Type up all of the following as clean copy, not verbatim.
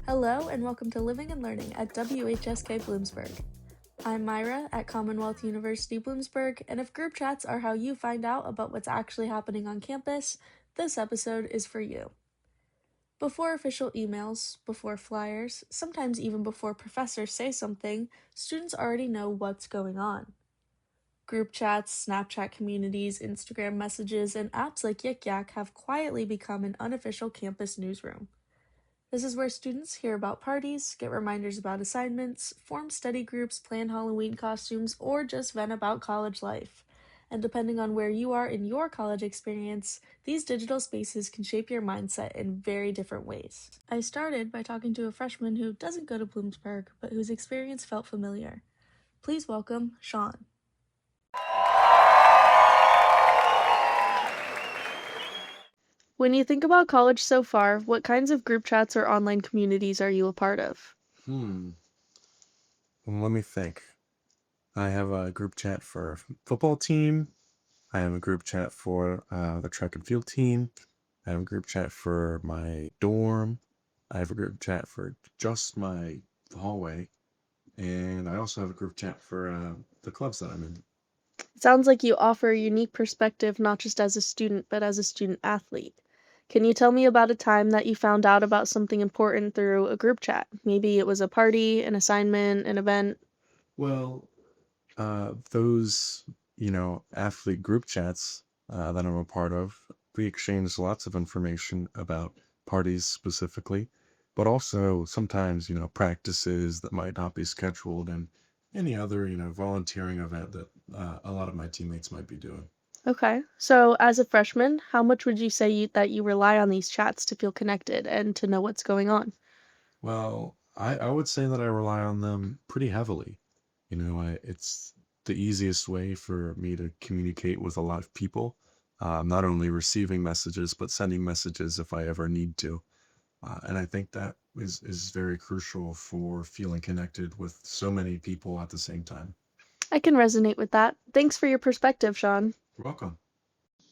Hello and welcome to Living and Learning at WHSK Bloomsburg. I'm Myra at Commonwealth University Bloomsburg, and if group chats are how you find out about what's actually happening on campus, this episode is for you. Before official emails, before flyers, sometimes even before professors say something, students already know what's going on. Group chats, Snapchat communities, Instagram messages, and apps like Yik Yak have quietly become an unofficial campus newsroom. This is where students hear about parties, get reminders about assignments, form study groups, plan Halloween costumes, or just vent about college life. And depending on where you are in your college experience, these digital spaces can shape your mindset in very different ways. I started by talking to a freshman who doesn't go to Bloomsburg, but whose experience felt familiar. Please welcome Sean. When you think about college so far, what kinds of group chats or online communities are you a part of? Well, let me think. I have a group chat for football team. I have a group chat for the track and field team. I have a group chat for my dorm. I have a group chat for just my hallway. And I also have a group chat for the clubs that I'm in. It sounds like you offer a unique perspective not just as a student, but as a student athlete. Can you tell me about a time that you found out about something important through a group chat? Maybe it was a party, an assignment, an event. Well, those, athlete group chats that I'm a part of, we exchange lots of information about parties specifically, but also sometimes, practices that might not be scheduled and any other, volunteering event that a lot of my teammates might be doing. Okay, so as a freshman, how much would you say that you rely on these chats to feel connected and to know what's going on? Well, I would say that I rely on them pretty heavily. It's the easiest way for me to communicate with a lot of people, not only receiving messages, but sending messages if I ever need to. And I think that is very crucial for feeling connected with so many people at the same time. I can resonate with that. Thanks for your perspective, Sean. You're welcome.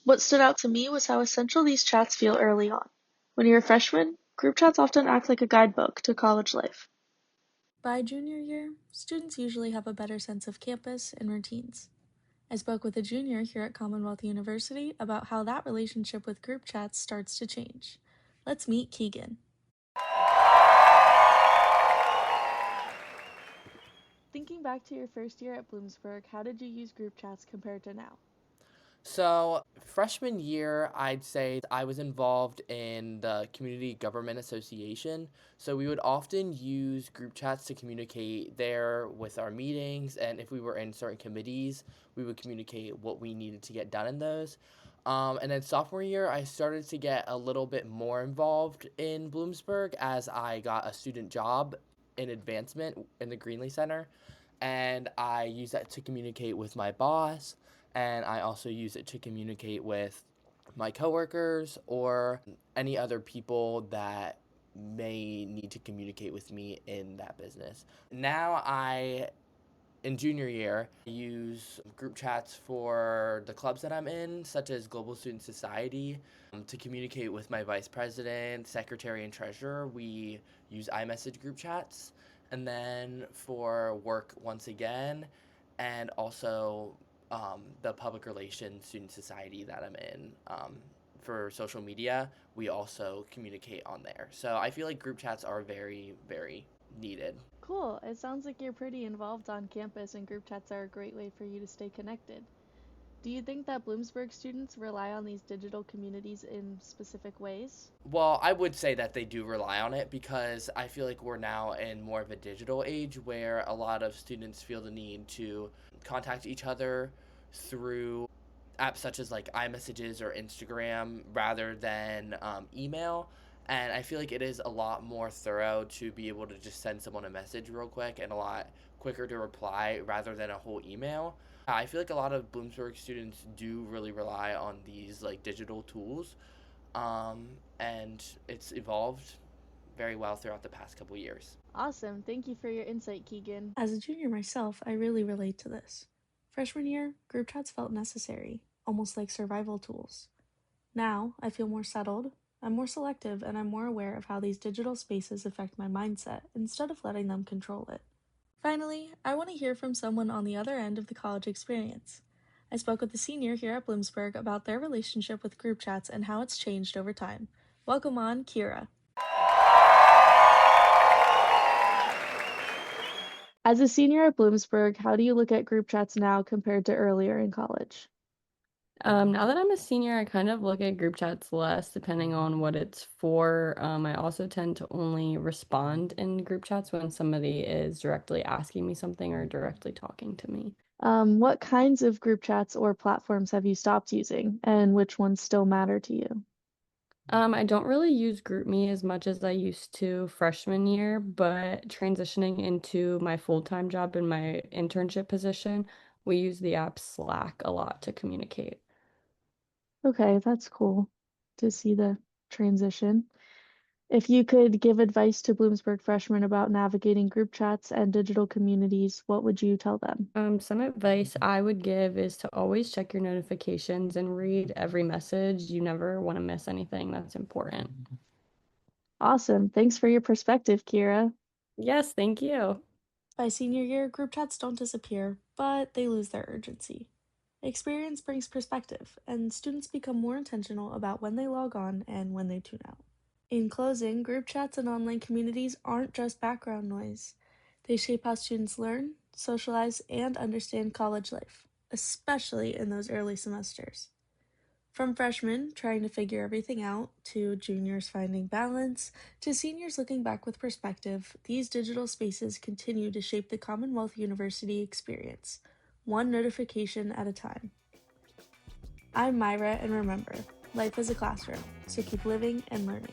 What stood out to me was how essential these chats feel early on. When you're a freshman, group chats often act like a guidebook to college life. By junior year, students usually have a better sense of campus and routines. I spoke with a junior here at Commonwealth University about how that relationship with group chats starts to change. Let's meet Keegan. Thinking back to your first year at Bloomsburg, how did you use group chats compared to now? So, freshman year, I'd say I was involved in the Community Government Association. So, we would often use group chats to communicate there with our meetings. And if we were in certain committees, we would communicate what we needed to get done in those. And then, sophomore year, I started to get a little bit more involved in Bloomsburg as I got a student job in advancement in the Greenlee Center. And I used that to communicate with my boss, and I also use it to communicate with my coworkers or any other people that may need to communicate with me in that business. Now in junior year, I use group chats for the clubs that I'm in, such as Global Student Society, to communicate with my vice president, secretary, and treasurer. We use iMessage group chats. And then for work, once again, and also the public relations student society that I'm in. For social media, we also communicate on there. So I feel like group chats are very, very needed. Cool. It sounds like you're pretty involved on campus, and group chats are a great way for you to stay connected. Do you think that Bloomsburg students rely on these digital communities in specific ways? Well, I would say that they do rely on it because I feel like we're now in more of a digital age where a lot of students feel the need to contact each other through apps such as like iMessages or Instagram rather than email. And I feel like it is a lot more thorough to be able to just send someone a message real quick and a lot quicker to reply rather than a whole email. I feel like a lot of Bloomsburg students do really rely on these like digital tools, um, and it's evolved very well throughout the past couple years. Awesome. Thank you for your insight, Keegan. As a junior myself, I really relate to this. Freshman year, group chats felt necessary, almost like survival tools. Now, I feel more settled. I'm more selective and I'm more aware of how these digital spaces affect my mindset instead of letting them control it. Finally, I want to hear from someone on the other end of the college experience. I spoke with a senior here at Bloomsburg about their relationship with group chats and how it's changed over time. Welcome on, Kira. As a senior at Bloomsburg, how do you look at group chats now compared to earlier in college? Now that I'm a senior, I kind of look at group chats less depending on what it's for. I also tend to only respond in group chats when somebody is directly asking me something or directly talking to me. What kinds of group chats or platforms have you stopped using, and which ones still matter to you? I don't really use GroupMe as much as I used to freshman year, but transitioning into my full-time job in my internship position, we use the app Slack a lot to communicate. Okay, that's cool to see the transition. If you could give advice to Bloomsburg freshmen about navigating group chats and digital communities, what would you tell them? Some advice I would give is to always check your notifications and read every message. You never want to miss anything that's important. Awesome. Thanks for your perspective, Kira. Yes, thank you. By senior year, group chats don't disappear, but they lose their urgency. Experience brings perspective, and students become more intentional about when they log on and when they tune out. In closing, group chats and online communities aren't just background noise. They shape how students learn, socialize, and understand college life, especially in those early semesters. From freshmen trying to figure everything out, to juniors finding balance, to seniors looking back with perspective, these digital spaces continue to shape the Commonwealth University experience, one notification at a time. I'm Myra, and remember, life is a classroom, so keep living and learning.